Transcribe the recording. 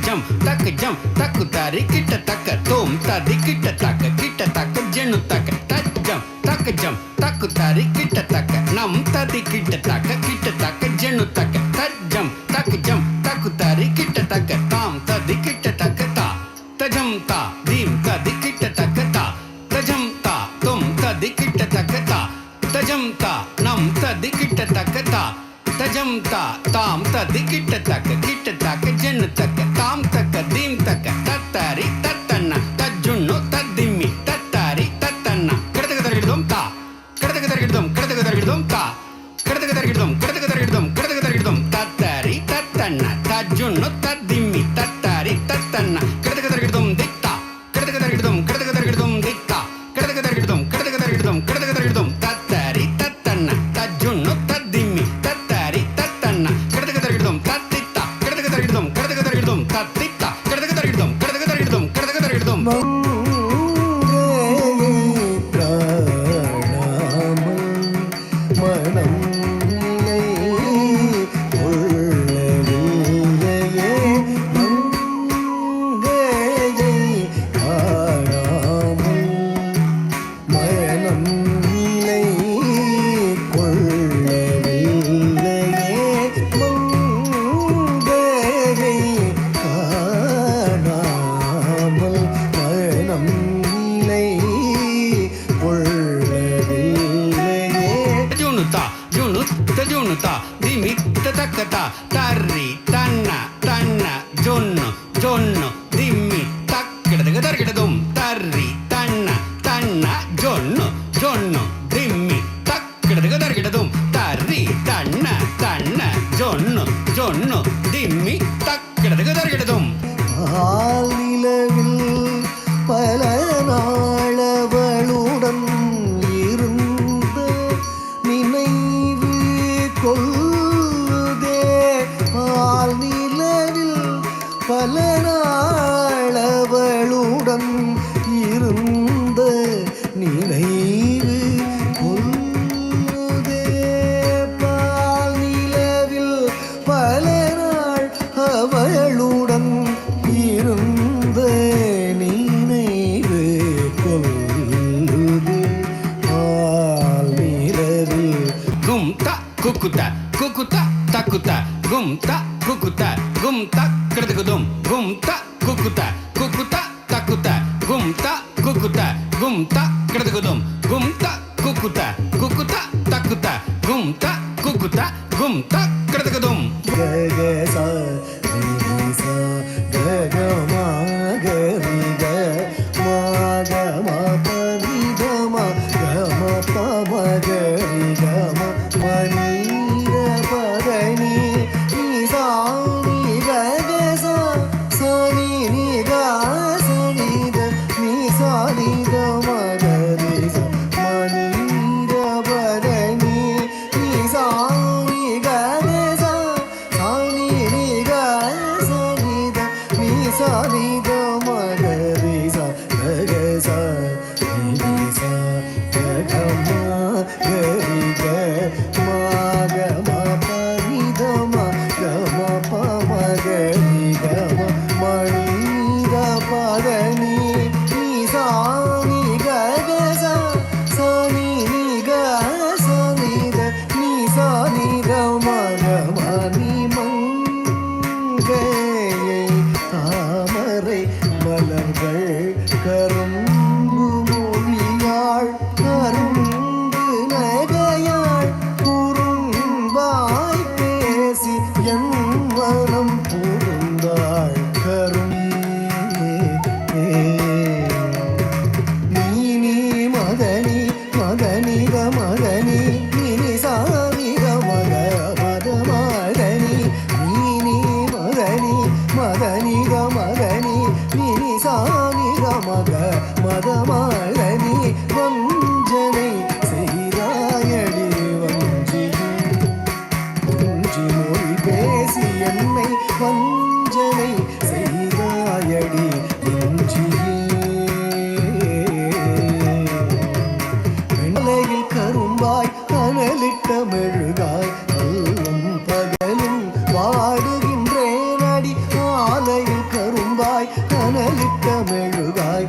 ஜம் தக்க ஜம் தக்கு தாரி கிட்ட தக்க தோம் ததி கிட்ட தக்க ஜெனு தக்க தஜம் தக்க ஜம் தக்கு தாரி கிட்ட தக்க நம் ததி கிட்ட தக்க ஜெனு தக்க தஜம் தக்க ஜம் தக்கு தாரி கிட்ட தக்க தாம் ததி கிட்ட தக்க தா தஜம் தா தீம் ததி கிட்ட தக்க தா தஜம் தா தும் ததி கிட்ட தக்க தா தஜம் தா நம் ததி கிட்ட தக்க தா தஜம் தா தாம் ததி கிட்ட தக்க ஜென்னு தக்க தாம் தக்க தீம் தக்க தத்தாரி தத்தண்ண தஜுன்னு தத்திம்மி தத்தாரி தத்தண்ண கிடத்துக்கு தரகிடுதோம் தா கிடத்துக்கு தரகிடுதோம் தா கிடத்துக்கு தரகிடுதோம் தத்தாரி தத்தண்ண தஜுன்னு தத்திம்மி தத்தாரி தத்தண்ண கிடத்துக்கு தரகிடுதோம் தித்தா கிடத்துக்கு தரகிடுதோம் தித்தா கிடத்துக்கு தரகிடுதோம் தத்தாரி தத்தண்ண தஜுன்னு தத்திம்மி தத்தாரி தத்தண்ண கிடத்துக்கு தரகிடுதோம் தத்தித்தா கிடத்துக்கு தரகிடுதோம் தத்தித்தா கிடத்துக்கு தரகிடுதோம் ஜுனுதா திமி தக்கதா தர்ரி தன்ன ஜொன்னு திம்மி தக்கிடதுக்கு தர்கிடதும் தர்ரி தன்ன ஜொன்னு திம்மி தக்கிடதுக்கு தர்கிடதும் தர்ரி தன்ன ஜொன்னு திம்மி தக்கிடதுக்கு தர்கிடதும் நிலவில் பல நாளவளுடன் இருந்த நினைவு கொள்ளுதே பால் நிலவில் பல நாளவளுடன் இருந்த நினைவு கொள்ளுதே பால் நிலவில் பல நாள் அவளுடன் இருந்த நினைவு கொள்ளுதே பால் நிலவில் கும்தா குக்குதா தக்குதா கும்தா குக்குதா கிடதுகுதும் கும்தா குக்குதா தக்குதா கும்தா கிடதுகுதும் கும்தா குக்குதா தக்குதா கும்தா கிடதுகுதும் ககசா நிசா ககமா கரிக மாகமா பரிதமா கம பம கரிகம மணிர பரணி நிசா நி ககசா சனி நி காசனித நிசா நித மகரிச மணிர பரணி நிசா நி ககசா சனி நி காசனித நிசா நித மகரிச ககசா நிசா ககமா கரிக மாகம பரிதம கம பம கரிகம மணிர பரணி நிசா நி ககசா சனி நி காசனித நிசா நித மகமணி மங்கையை தாமரை மலர்கள் கரும்பு மொழியாள் கரும்பு நகையாள் குறும்பாய் பேசி என் மனம் புகுந்தாள் நீ மதனி மதனித மதனி நீ சாமித மத மதனி நீ மதனி மதனித மதனி நீ சாமித மத மதனி வஞ்சனை செய்தாயடி வஞ்சி மொழி பேசி என்னை வஞ்சனை செய்தாயடி வஞ்சியே வெண்ணையில் கரும்பாய் அனலிட்ட மெழுகாய் அல்லும் பகலும் வாடுகின்றேன் அடி ஆலையில் அனலிட்ட மெழுகாய்